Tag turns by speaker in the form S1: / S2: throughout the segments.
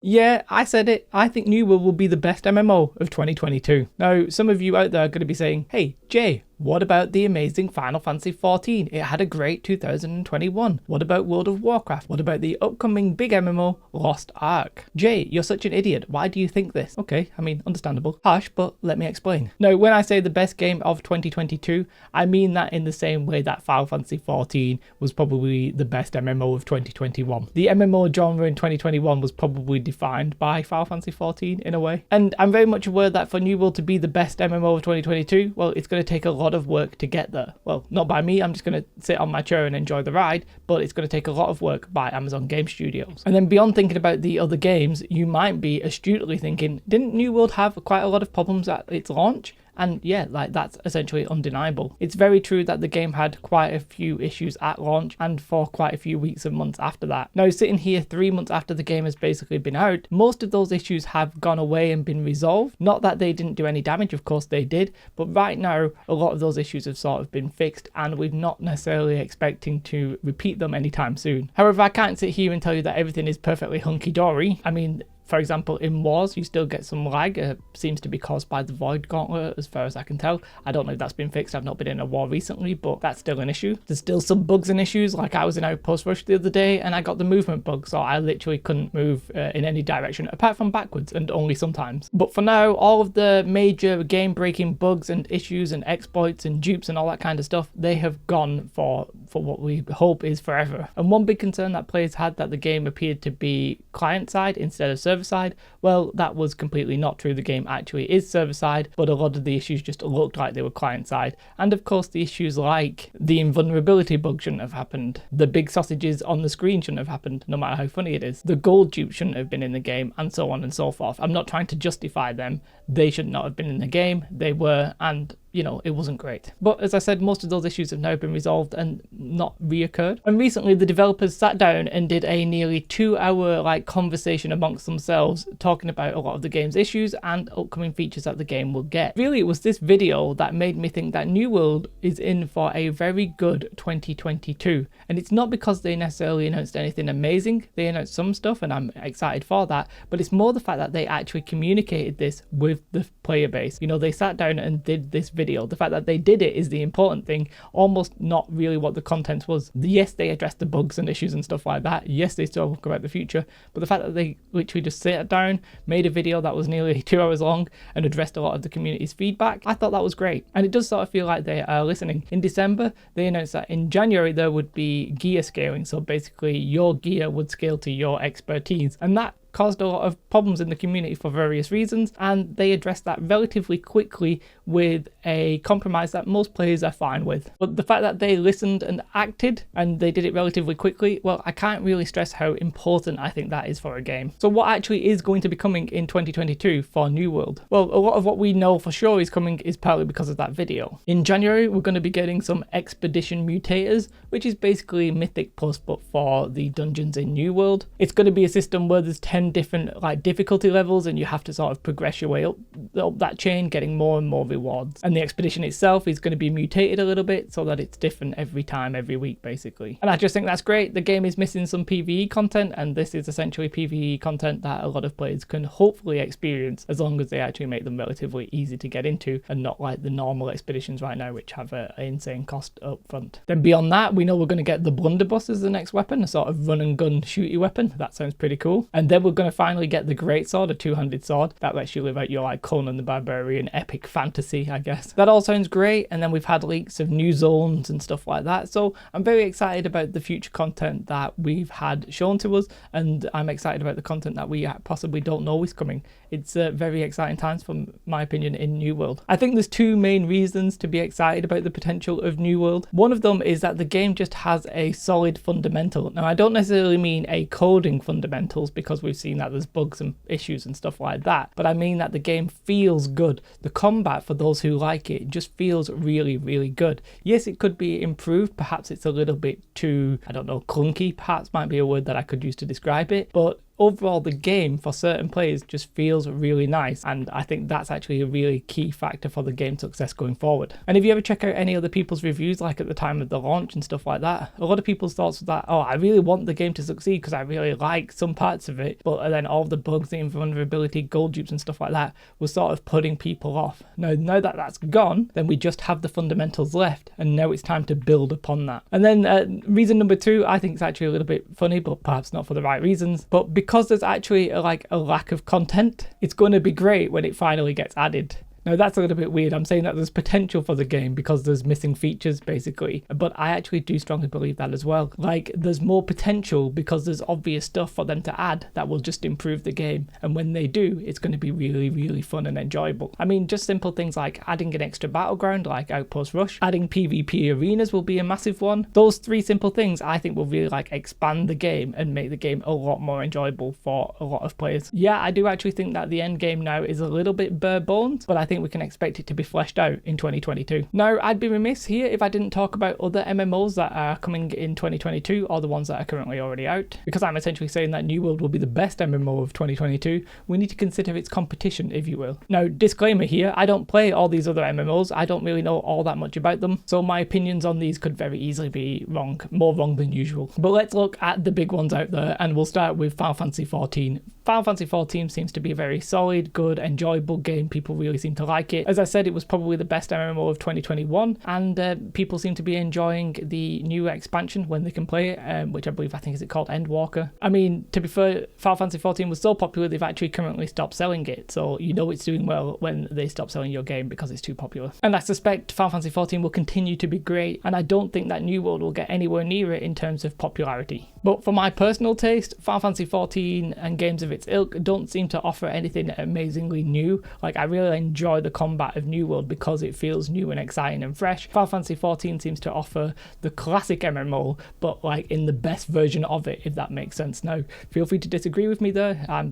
S1: Yeah, I said it. I think New World will be the best MMO of 2022. Now, some of you out there are going to be saying, hey, Jay, what about the amazing Final Fantasy XIV? It had a great 2021. What about World of Warcraft? What about the upcoming big MMO, Lost Ark? Jay, you're such an idiot. Why do you think this? Okay, I mean, understandable. Harsh, but let me explain. Now, when I say the best game of 2022, I mean that in the same way that Final Fantasy XIV was probably the best MMO of 2021. The MMO genre in 2021 was probably defined by Final Fantasy XIV in a way. And I'm very much aware that for New World to be the best MMO of 2022, well, it's going to take a lot of work to get there. Well, not by me, I'm just going to sit on my chair and enjoy the ride, but it's going to take a lot of work by Amazon Game Studios. And then beyond thinking about the other games, you might be astutely thinking, didn't New World have quite a lot of problems at its launch? And yeah, like that's essentially undeniable. It's very true that the game had quite a few issues at launch and for quite a few weeks and months after that. Now, sitting here 3 months after the game has basically been out, most of those issues have gone away and been resolved. Not that they didn't do any damage, of course they did, but right now a lot of those issues have sort of been fixed and we're not necessarily expecting to repeat them anytime soon. However, I can't sit here and tell you that everything is perfectly hunky-dory. I mean, for example, in Wars, you still get some lag. Seems to be caused by the Void Gauntlet, as far as I can tell. I don't know if that's been fixed. I've not been in a war recently, but that's still an issue. There's still some bugs and issues. Like I was in Outpost Rush the other day, and I got the movement bug, so I literally couldn't move in any direction, apart from backwards, and only sometimes. But for now, all of the major game-breaking bugs and issues and exploits and dupes and all that kind of stuff, they have gone for what we hope is forever. And one big concern that players had, that the game appeared to be client-side instead of server-side, well, that was completely not true. The game actually is server-side, but a lot of the issues just looked like they were client-side. And of course, the issues like the invulnerability bug shouldn't have happened. The big sausages on the screen shouldn't have happened, no matter how funny it is. The gold dupe shouldn't have been in the game, and so on and so forth. I'm not trying to justify them. They should not have been in the game. They were, and you know, it wasn't great. But as I said, most of those issues have now been resolved and not reoccurred. And recently the developers sat down and did a nearly 2-hour conversation amongst themselves, talking about a lot of the game's issues and upcoming features that the game will get. Really, it was this video that made me think that New World is in for a very good 2022. And it's not because they necessarily announced anything amazing. They announced some stuff and I'm excited for that, but it's more the fact that they actually communicated this with the player base. You know, they sat down and did this video. The fact that they did it is the important thing, almost not really what the content was. Yes, they addressed the bugs and issues and stuff like that. Yes, they still talk about the future, but the fact that they literally just sat down, made a video that was nearly 2 hours long and addressed a lot of the community's feedback, I thought that was great. And it does sort of feel like they are listening. In December, they announced that in January there would be gear scaling. So basically your gear would scale to your expertise. And that caused a lot of problems in the community for various reasons, and they addressed that relatively quickly with a compromise that most players are fine with. But the fact that they listened and acted, and they did it relatively quickly, well, I can't really stress how important I think that is for a game. So what actually is going to be coming in 2022 for New World? Well, a lot of what we know for sure is coming is partly because of that video. In January, we're going to be getting some Expedition Mutators, which is basically Mythic Plus, but for the dungeons in New World. It's going to be a system where there's 10 different difficulty levels and you have to sort of progress your way up that chain, getting more and more rewards. And the expedition itself is going to be mutated a little bit so that it's different every time, every week basically. And I just think that's great. The game is missing some PvE content, and this is essentially PvE content that a lot of players can hopefully experience, as long as they actually make them relatively easy to get into and not like the normal expeditions right now, which have an insane cost up front. Then beyond that, we know we're going to get the blunderbuss as the next weapon, a sort of run and gun shooty weapon. That sounds pretty cool. And then we're going to finally get the greatsword, a two-handed sword that lets you live out your Conan the Barbarian epic fantasy, I guess. That all sounds great. And then we've had leaks of new zones and stuff like that, so I'm very excited about the future content that we've had shown to us, and I'm excited about the content that we possibly don't know is coming. It's very exciting times, from my opinion, in New World. I think there's two main reasons to be excited about the potential of New World. One of them is that the game just has a solid fundamental. Now, I don't necessarily mean a coding fundamentals, because we've seen that there's bugs and issues and stuff like that, but I mean that the game feels good. The combat, for those who like it, just feels really, really good. Yes, it could be improved. Perhaps it's a little bit too, I don't know, clunky, perhaps might be a word that I could use to describe it, but overall the game for certain players just feels really nice, and I think that's actually a really key factor for the game's success going forward. And if you ever check out any other people's reviews, like at the time of the launch and stuff like that, a lot of people's thoughts were that, oh, I really want the game to succeed because I really like some parts of it, but then all the bugs, the invulnerability, gold dupes and stuff like that was sort of putting people off. Now that that's gone, then we just have the fundamentals left, and now it's time to build upon that. And then reason number 2, I think it's actually a little bit funny, but perhaps not for the right reasons, but because there's actually a lack of content, it's going to be great when it finally gets added. Now that's a little bit weird. I'm saying that there's potential for the game because there's missing features basically, but I actually do strongly believe that as well. Like there's more potential because there's obvious stuff for them to add that will just improve the game, and when they do, it's going to be really, really fun and enjoyable. I mean, just simple things like adding an extra battleground like Outpost Rush, adding PvP arenas will be a massive one. Those 3 simple things I think will really expand the game and make the game a lot more enjoyable for a lot of players. Yeah, I do actually think that the end game now is a little bit bare bones, but I think we can expect it to be fleshed out in 2022. Now, I'd be remiss here if I didn't talk about other MMOs that are coming in 2022 or the ones that are currently already out. Because I'm essentially saying that New World will be the best MMO of 2022, we need to consider its competition, if you will. Now, disclaimer here, I don't play all these other MMOs, I don't really know all that much about them, so my opinions on these could very easily be wrong, more wrong than usual. But let's look at the big ones out there, and we'll start with Final Fantasy XIV. Final Fantasy XIV seems to be a very solid, good, enjoyable game. People really seem to like it. As I said, it was probably the best MMO of 2021, and people seem to be enjoying the new expansion when they can play it, which I think is it called Endwalker. I mean, to be fair, Final Fantasy XIV was so popular they've actually currently stopped selling it, so you know it's doing well when they stop selling your game because it's too popular. And I suspect Final Fantasy XIV will continue to be great, and I don't think that New World will get anywhere near it in terms of popularity. But for my personal taste, Final Fantasy XIV and games of its ilk don't seem to offer anything amazingly new. Like, I really enjoy the combat of New World because it feels new and exciting and fresh. Final Fantasy XIV seems to offer the classic MMO, but in the best version of it, if that makes sense. Now, feel free to disagree with me there. I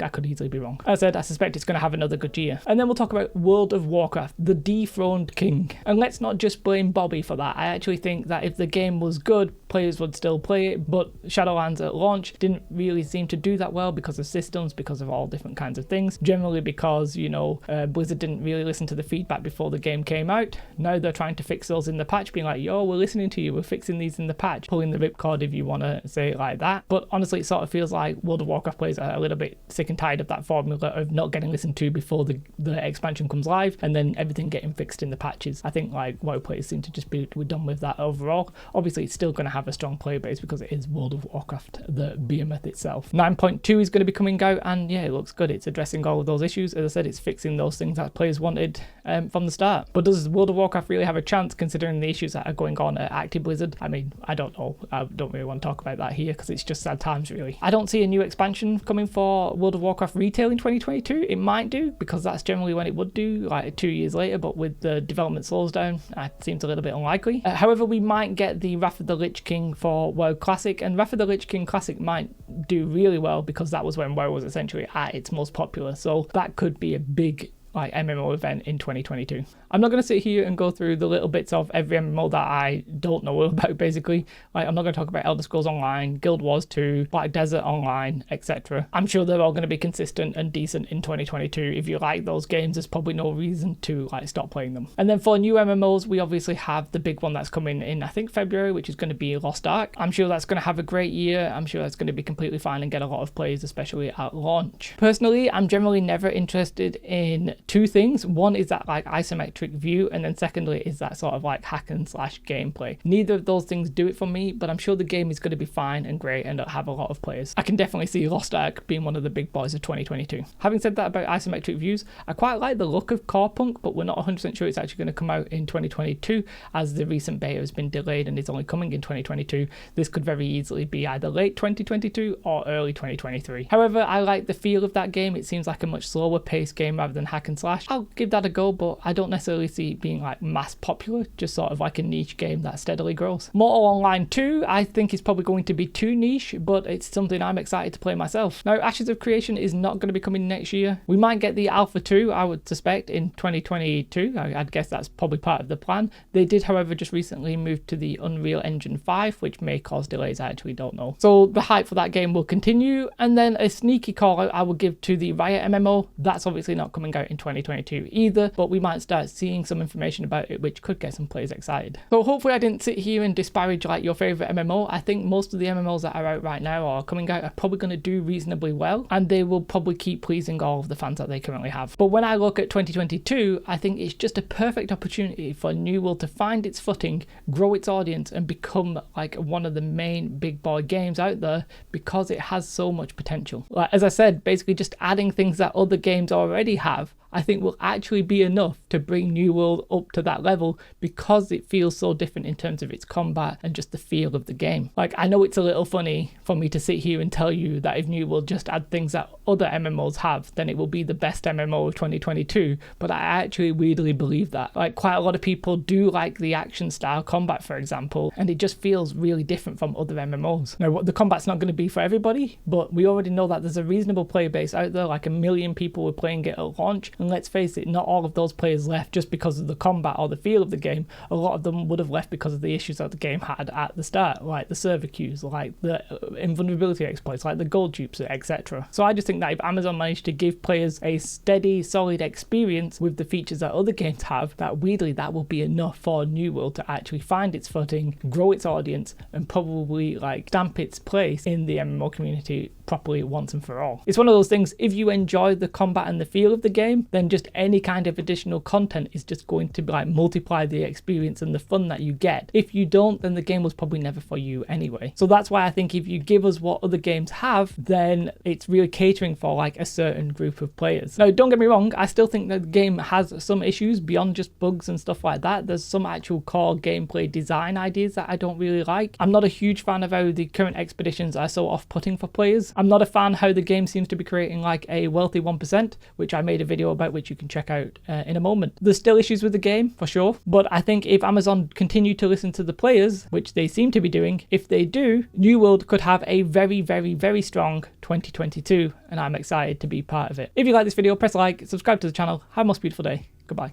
S1: could easily be wrong. As I said, I suspect it's going to have another good year. And then we'll talk about World of Warcraft, the dethroned king. And let's not just blame Bobby for that. I actually think that if the game was good, players would still play it, but Shadowlands at launch didn't really seem to do that well because of systems, because of all different kinds of things. Generally because, Blizzard didn't really listen to the feedback before the game came out. Now they're trying to fix those in the patch, being like, yo, we're listening to you, we're fixing these in the patch, pulling the ripcord if you want to say it like that. But honestly, it sort of feels like World of Warcraft players are a little bit sick and tired of that formula of not getting listened to before the expansion comes live and then everything getting fixed in the patches. I think WoW players seem to just be done with that overall. Obviously, it's still going to have a strong player base because it is World of Warcraft, the behemoth itself. 9.2 is going to be coming out, and yeah, it looks good. It's addressing all of those issues. As I said, it's fixing those things that players wanted from the start. But does World of Warcraft really have a chance considering the issues that are going on at Active Blizzard? I mean, I don't know. I don't really want to talk about that here because it's just sad times, really. I don't see a new expansion coming for World of Warcraft retail in 2022. It might do, because that's generally when it would do, like 2 years later, but with the development slows down, it seems a little bit unlikely. However, we might get the Wrath of the Lich King for WoW Classic, and Wrath of the Lich King Classic might do really well because that was when WoW was essentially at its most popular, so that could be a big MMO event in 2022. I'm not going to sit here and go through the little bits of every MMO that I don't know about, basically. I'm not going to talk about Elder Scrolls Online, Guild Wars 2, Black Desert Online, etc. I'm sure they're all going to be consistent and decent in 2022. If you like those games, there's probably no reason to stop playing them. And then for new MMOs, we obviously have the big one that's coming in, I think, February, which is going to be Lost Ark. I'm sure that's going to have a great year. I'm sure that's going to be completely fine and get a lot of players, especially at launch. Personally, I'm generally never interested in 2 things. One is that isometric view, and then secondly is that sort of hack and slash gameplay. Neither of those things do it for me, but I'm sure the game is going to be fine and great and have a lot of players. I can definitely see Lost Ark being one of the big boys of 2022. Having said that about isometric views, I quite like the look of Core Punk, but we're not 100% sure it's actually going to come out in 2022, as the recent beta has been delayed and is only coming in 2022. This could very easily be either late 2022 or early 2023. However, I like the feel of that game. It seems like a much slower paced game rather than hack and slash. I'll give that a go, but I don't necessarily see it being like mass popular, just sort of like a niche game that steadily grows. Mortal Online 2, I think is probably going to be too niche, but it's something I'm excited to play myself. Now, Ashes of Creation is not going to be coming next year. We might get the Alpha 2, I would suspect, in 2022. I'd guess that's probably part of the plan. They did, however, just recently move to the Unreal Engine 5, which may cause delays, I actually don't know. So the hype for that game will continue, and then a sneaky call out I will give to the Riot MMO. That's obviously not coming out in 2022 either, but we might start seeing some information about it, which could get some players excited. So hopefully I didn't sit here and disparage like your favorite MMO. I think most of the MMOs that are out right now or coming out are probably going to do reasonably well, and they will probably keep pleasing all of the fans that they currently have. But when I look at 2022, I think it's just a perfect opportunity for New World to find its footing, grow its audience, and become like one of the main big boy games out there, because it has so much potential. Like, as I said, basically just adding things that other games already have, I think will actually be enough to bring New World up to that level, because it feels so different in terms of its combat and just the feel of the game. Like, I know it's a little funny for me to sit here and tell you that if New World just add things that other MMOs have, then it will be the best MMO of 2022, but I actually weirdly believe that. Like, quite a lot of people do like the action style combat, for example, and it just feels really different from other MMOs. Now, the combat's not going to be for everybody, but we already know that there's a reasonable player base out there. Like 1 million people were playing it at launch, and let's face it, not all of those players left just because of the combat or the feel of the game. A lot of them would have left because of the issues that the game had at the start, like the server queues, like the invulnerability exploits, like the gold dupes, etc. So I just think that if Amazon managed to give players a steady, solid experience with the features that other games have, that weirdly that will be enough for New World to actually find its footing, grow its audience, and probably like stamp its place in the MMO community properly once and for all. It's one of those things, if you enjoy the combat and the feel of the game, then just any kind of additional content is just going to like multiply the experience and the fun that you get. If you don't, then the game was probably never for you anyway. So that's why I think if you give us what other games have, then it's really catering for like a certain group of players. Now, don't get me wrong, I still think that the game has some issues beyond just bugs and stuff like that. There's some actual core gameplay design ideas that I don't really like. I'm not a huge fan of how the current expeditions are so off-putting for players. I'm not a fan how the game seems to be creating like a wealthy 1%, which I made a video about, which you can check out in a moment. There's still issues with the game, for sure, but I think if Amazon continue to listen to the players, which they seem to be doing, if they do, New World could have a very, very, very strong 2022, and I'm excited to be part of it. If you like this video, press like, subscribe to the channel. Have a most beautiful day. Goodbye.